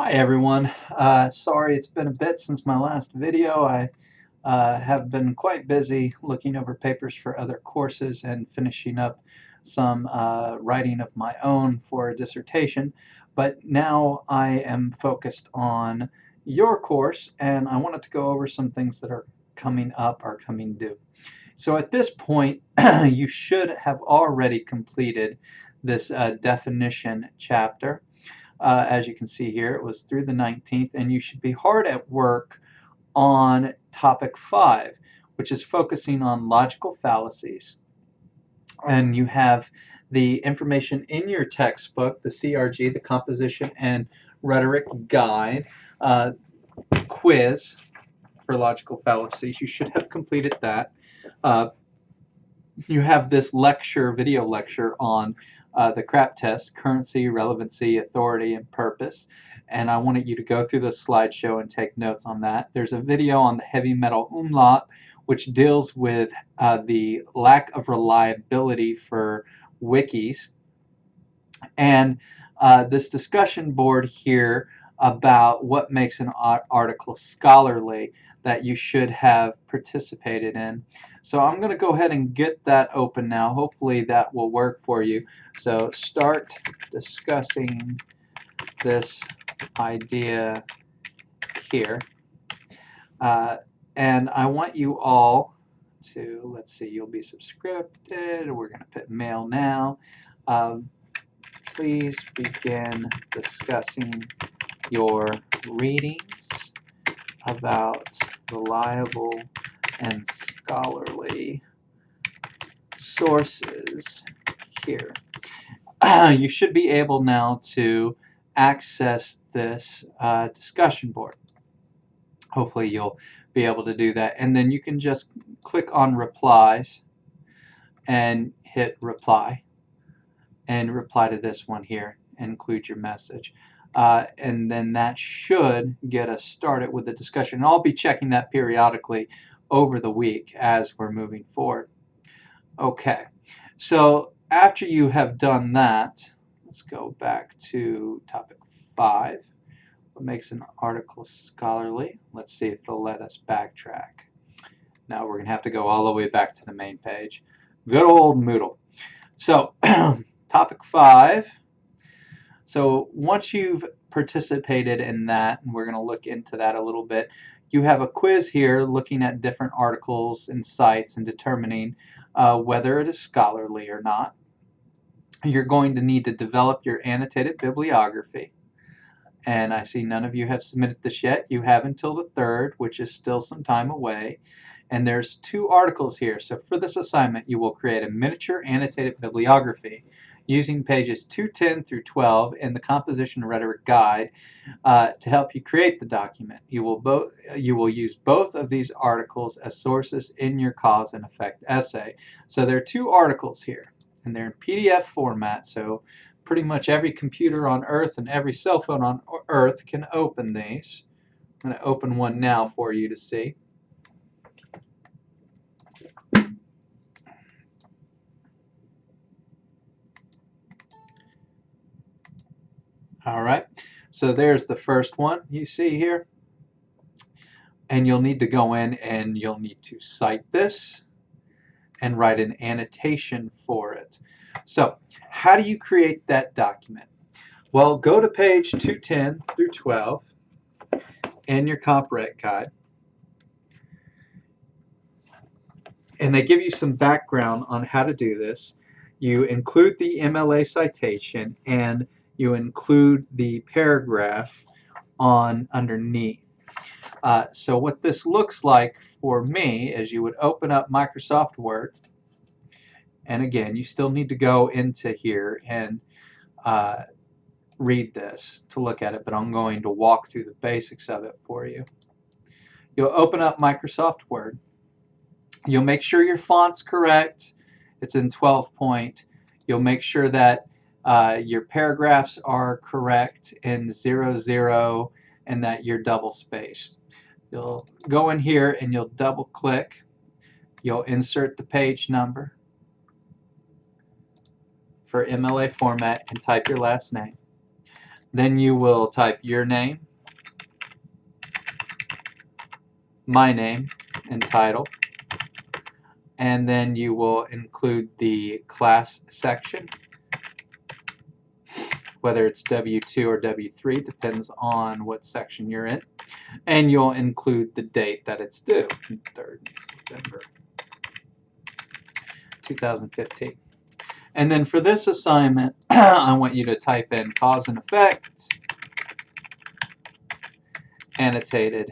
Hi everyone. Sorry it's been a bit since my last video. I have been quite busy looking over papers for other courses and finishing up some writing of my own for a dissertation. But now I am focused on your course and I wanted to go over some things that are coming up or coming due. So at this point you should have already completed this definition chapter. As you can see here, it was through the 19th, and you should be hard at work on topic 5, which is focusing on logical fallacies. And you have the information in your textbook, the CRG, the Composition and Rhetoric Guide, quiz for logical fallacies. You should have completed that. You have this lecture, video lecture on the CRAP test, currency, relevancy, authority, and purpose. And I wanted you to go through the slideshow and take notes on that. There's a video on the heavy metal umlaut, which deals with the lack of reliability for wikis. And this discussion board here about what makes an article scholarly that you should have participated in. So I'm going to go ahead and get that open now. Hopefully that will work for you. So start discussing this idea here. And I want you all to, let's see, you'll be subscripted. We're going to put mail now. Please begin discussing your readings about reliable and scholarly sources here. You should be able now to access this discussion board. Hopefully you'll be able to do that. And then you can just click on replies and hit reply. And reply to this one here, include your message. And then that should get us started with the discussion. And I'll be checking that periodically over the week as we're moving forward. Okay, so after you have done that, let's go back to topic 5. What makes an article scholarly? Let's see if it'll let us backtrack. Now we're going to have to go all the way back to the main page. Good old Moodle. So topic 5. So once you've participated in that, and we're going to look into that a little bit, you have a quiz here looking at different articles and sites and determining whether it is scholarly or not. You're going to need to develop your annotated bibliography. And I see none of you have submitted this yet. You have until the 3rd, which is still some time away. And there's 2 articles here. So for this assignment, you will create a miniature annotated bibliography using pages 210 through 12 in the Composition Rhetoric Guide to help you create the document. You will use both of these articles as sources in your cause and effect essay. So there are 2 articles here, and they're in PDF format. So pretty much every computer on Earth and every cell phone on Earth can open these. I'm going to open one now for you to see. All right, so there's the first one you see here. And you'll need to go in and you'll need to cite this and write an annotation for it. So how do you create that document? Well, go to page 210 through 12 in your Comp-Rec Guide. And they give you some background on how to do this. You include the MLA citation and you include the paragraph on underneath. So what this looks like for me is you would open up Microsoft Word, and again you still need to go into here and read this to look at it, but I'm going to walk through the basics of it for you. You'll open up Microsoft Word. You'll make sure your font's correct. It's in 12 point. You'll make sure that your paragraphs are correct in 00 and that you're double spaced. You'll go in here and you'll double click. You'll insert the page number for MLA format and type your last name. Then you will type your name, my name, and title. And then you will include the class section, whether it's W2 or W3, depends on what section you're in. And you'll include the date that it's due, 3rd November 2015. And then for this assignment, I want you to type in cause and effect, annotated,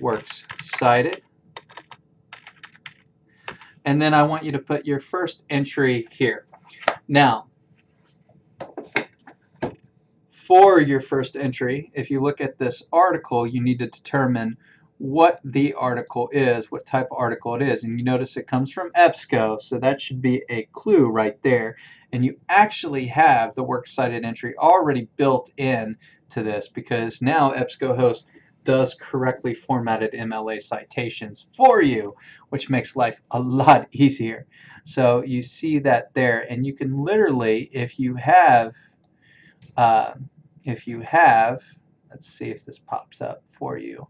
works cited. And then I want you to put your first entry here. Now, for your first entry, if you look at this article, you need to determine what the article is, what type of article it is. And you notice it comes from EBSCO, so that should be a clue right there. And you actually have the works cited entry already built in to this, because now EBSCOhost does correctly formatted MLA citations for you, which makes life a lot easier. So you see that there, and you can literally, if you have, let's see if this pops up for you.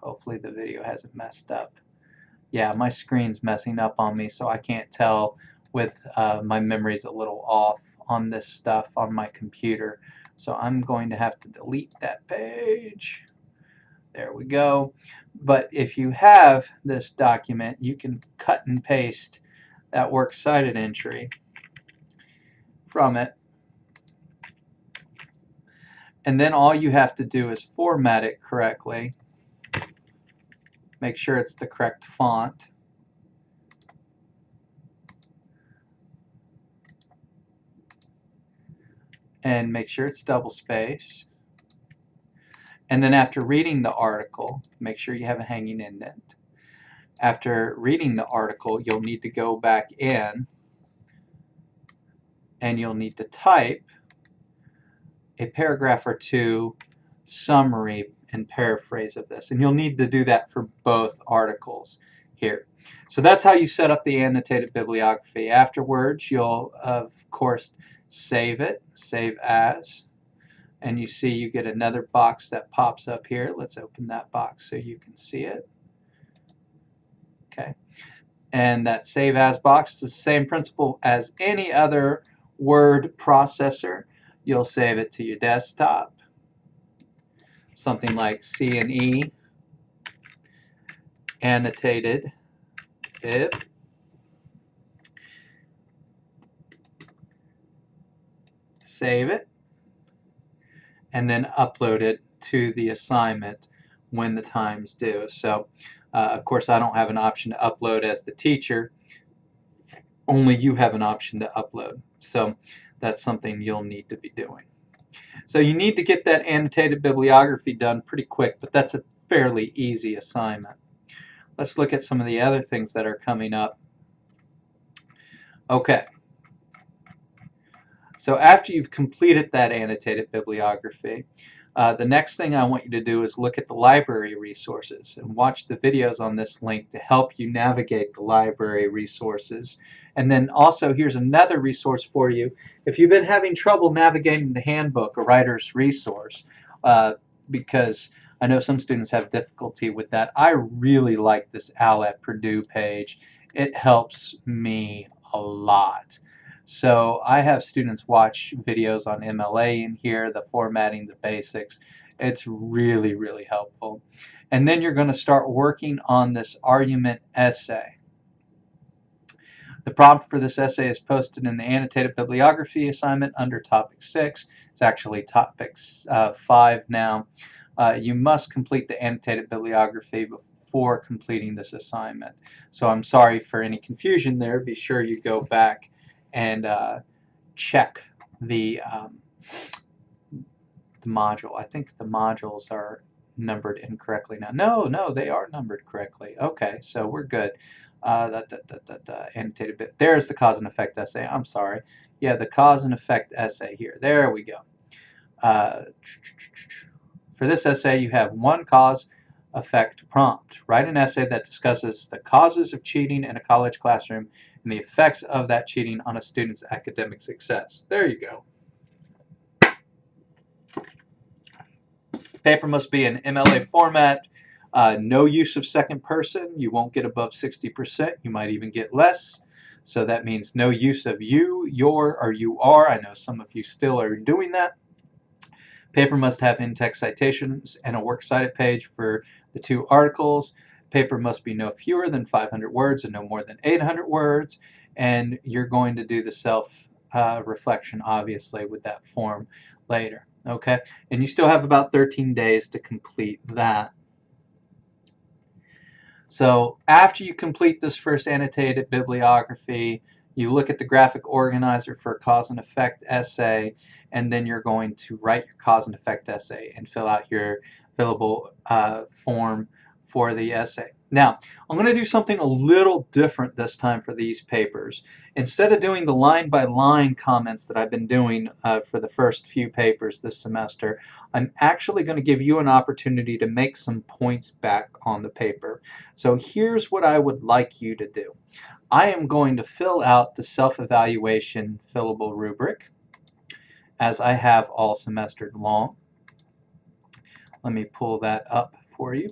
Hopefully the video hasn't messed up. Yeah, my screen's messing up on me, so I can't tell with my memory's a little off on this stuff on my computer. So I'm going to have to delete that page. There we go. But if you have this document, you can cut and paste that works cited entry from it. And then all you have to do is format it correctly. Make sure it's the correct font. And make sure it's double spaced. And then after reading the article, make sure you have a hanging indent. After reading the article, you'll need to go back in and you'll need to type a paragraph or two summary and paraphrase of this. And you'll need to do that for both articles here. So that's how you set up the annotated bibliography. Afterwards, you'll, of course, save it, save as. And you see you get another box that pops up here. Let's open that box so you can see it. Okay. And that save as box is the same principle as any other word processor. You'll save it to your desktop. Something like C&E, annotated bib. Save it. And then upload it to the assignment when the time's due. So, of course, I don't have an option to upload as the teacher. Only you have an option to upload. So that's something you'll need to be doing. So you need to get that annotated bibliography done pretty quick, but that's a fairly easy assignment. Let's look at some of the other things that are coming up. Okay. So after you've completed that annotated bibliography, the next thing I want you to do is look at the library resources and watch the videos on this link to help you navigate the library resources. And then also here's another resource for you. If you've been having trouble navigating the handbook, a writer's resource, because I know some students have difficulty with that, I really like this Al at Purdue page. It helps me a lot. So I have students watch videos on MLA in here, the formatting, the basics. It's really, really helpful. And then you're going to start working on this argument essay. The prompt for this essay is posted in the annotated bibliography assignment under topic 6. It's actually topic 5 now. You must complete the annotated bibliography before completing this assignment. So I'm sorry for any confusion there. Be sure you go back and check the module. I think the modules are numbered incorrectly now. No, they are numbered correctly. Okay, so we're good. Annotated bit. There's the cause and effect essay. I'm sorry. Yeah, the cause and effect essay here. There we go. For this essay, you have one cause effect prompt. Write an essay that discusses the causes of cheating in a college classroom and the effects of that cheating on a student's academic success. There you go. Paper must be in MLA format. No use of second person. You won't get above 60%. You might even get less. So that means no use of you, your, or you are. I know some of you still are doing that. Paper must have in-text citations and a works cited page for the 2 articles. Paper must be no fewer than 500 words and no more than 800 words. And you're going to do the self-reflection, obviously, with that form later. Okay? And you still have about 13 days to complete that. So after you complete this first annotated bibliography, you look at the graphic organizer for a cause and effect essay, and then you're going to write your cause and effect essay and fill out your fillable form for the essay. Now, I'm going to do something a little different this time for these papers. Instead of doing the line-by-line comments that I've been doing for the first few papers this semester, I'm actually going to give you an opportunity to make some points back on the paper. So here's what I would like you to do. I am going to fill out the self-evaluation fillable rubric, as I have all semester long. Let me pull that up for you.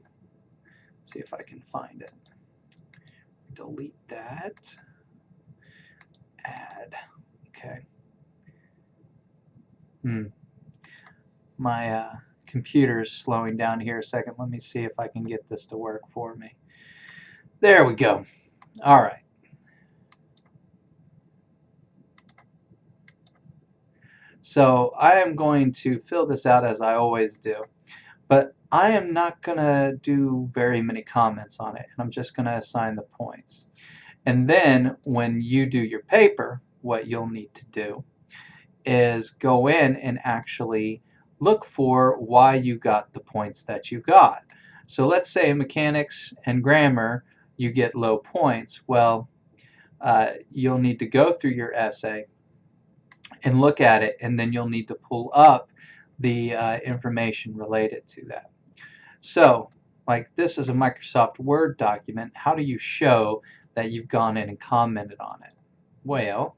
See if I can find it. Delete that. Add. Okay. My computer is slowing down here a second. Let me see if I can get this to work for me. There we go. All right. So I am going to fill this out as I always do. But I am not going to do very many comments on it, and I'm just going to assign the points. And then when you do your paper, what you'll need to do is go in and actually look for why you got the points that you got. So let's say in mechanics and grammar you get low points. Well, you'll need to go through your essay and look at it, and then you'll need to pull up the information related to that. So, like this is a Microsoft Word document. How do you show that you've gone in and commented on it? Well,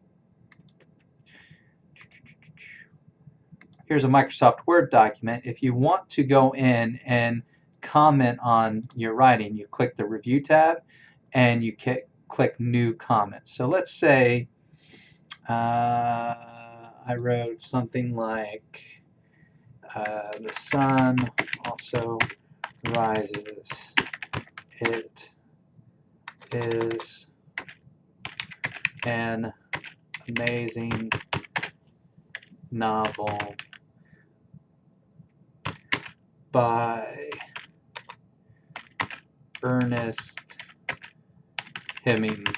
here's a Microsoft Word document. If you want to go in and comment on your writing, you click the Review tab and you click New Comments. So let's say I wrote something like the sun also rises. It is an amazing novel by Ernest Hemingway.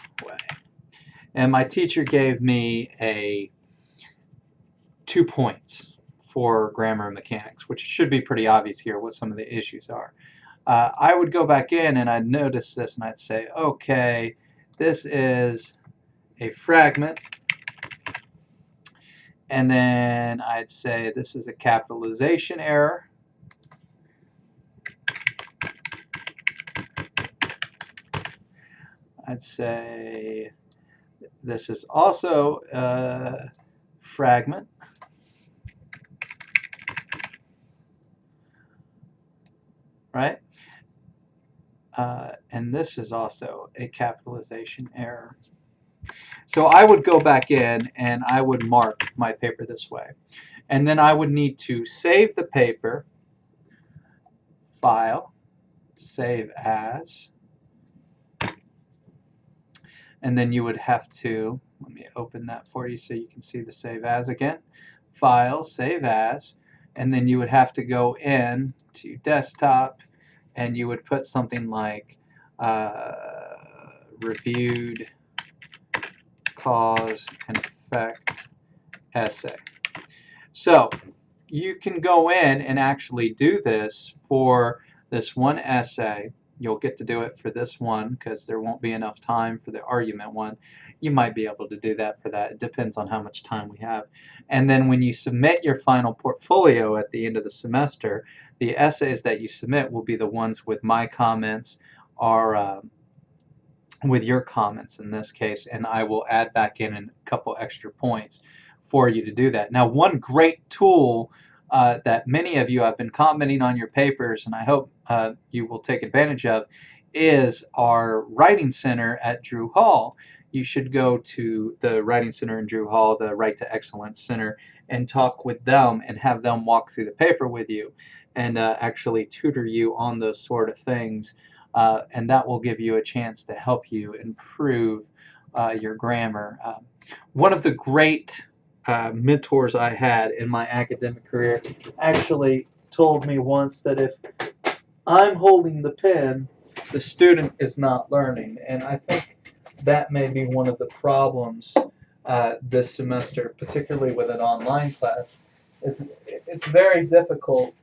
And my teacher gave me 2 points for grammar and mechanics, which should be pretty obvious here what some of the issues are. I would go back in and I'd notice this and I'd say, okay, this is a fragment, and then I'd say this is a capitalization error. I'd say this is also a fragment. Right? And this is also a capitalization error. So I would go back in and I would mark my paper this way. And then I would need to save the paper, File, Save As, and then you would have to, let me open that for you so you can see the Save As again. File, Save As, and then you would have to go in to Desktop and you would put something like reviewed cause and effect essay. So you can go in and actually do this for this one essay. You'll get to do it for this one because there won't be enough time for the argument one. You might be able to do that for that. It depends on how much time we have. And then when you submit your final portfolio at the end of the semester, the essays that you submit will be the ones with my comments or with your comments in this case, and I will add back in a couple extra points for you to do that. Now, one great tool that many of you have been commenting on your papers, and I hope you will take advantage of, is our Writing Center at Drew Hall. You should go to the Writing Center in Drew Hall, the Right to Excellence Center, and talk with them and have them walk through the paper with you and actually tutor you on those sort of things. And that will give you a chance to help you improve your grammar. One of the great mentors I had in my academic career actually told me once that if I'm holding the pen, the student is not learning. And I think that may be one of the problems this semester, particularly with an online class. It's very difficult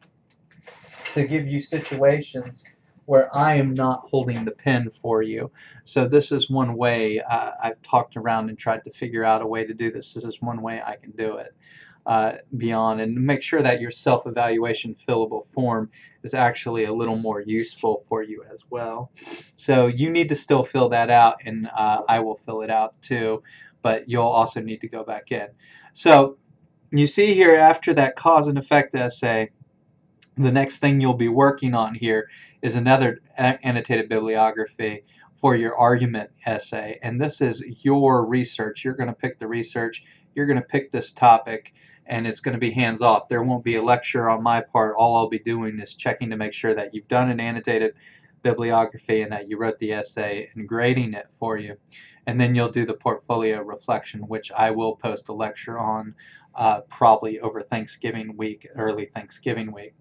to give you situations where I am not holding the pen for you. So this is one way I've talked around and tried to figure out a way to do this. This is one way I can do it. Beyond, and make sure that your self-evaluation fillable form is actually a little more useful for you as well. So you need to still fill that out, and I will fill it out too, but you'll also need to go back in. So you see here, after that cause and effect essay, the next thing you'll be working on here is another annotated bibliography for your argument essay, and this is your research. You're going to pick the research, you're going to pick this topic, and it's going to be hands-off. There won't be a lecture on my part. All I'll be doing is checking to make sure that you've done an annotated bibliography and that you wrote the essay and grading it for you. And then you'll do the portfolio reflection, which I will post a lecture on probably over Thanksgiving week, early Thanksgiving week.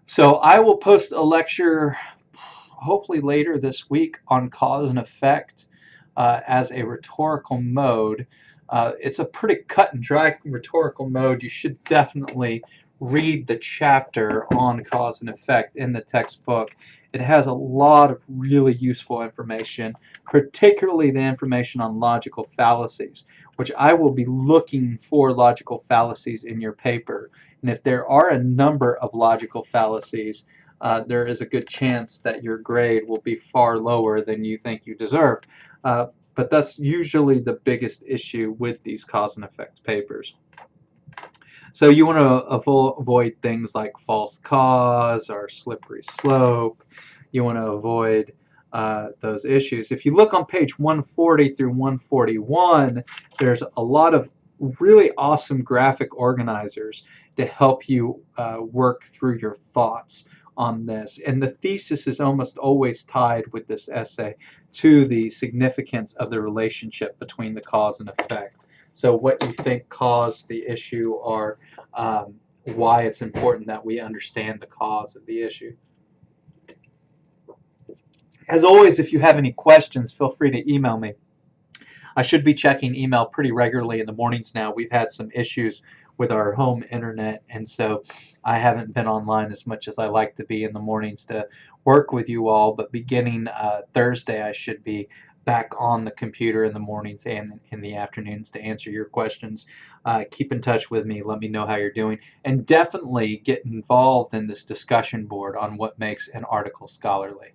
So I will post a lecture hopefully later this week on cause and effect as a rhetorical mode. It's a pretty cut and dry rhetorical mode. You should definitely read the chapter on cause and effect in the textbook. It has a lot of really useful information, particularly the information on logical fallacies, which I will be looking for logical fallacies in your paper. And if there are a number of logical fallacies, there is a good chance that your grade will be far lower than you think you deserve. But that's usually the biggest issue with these cause and effect papers. So you want to avoid things like false cause or slippery slope. You want to avoid those issues. If you look on page 140 through 141, there's a lot of really awesome graphic organizers to help you work through your thoughts on this. And the thesis is almost always tied with this essay to the significance of the relationship between the cause and effect. So what you think caused the issue, or why it's important that we understand the cause of the issue. As always, if you have any questions, feel free to email me. I should be checking email pretty regularly in the mornings now. We've had some issues with our home internet, and so I haven't been online as much as I like to be in the mornings to work with you all, but beginning Thursday I should be back on the computer in the mornings and in the afternoons to answer your questions. Keep in touch with me, let me know how you're doing, and definitely get involved in this discussion board on what makes an article scholarly.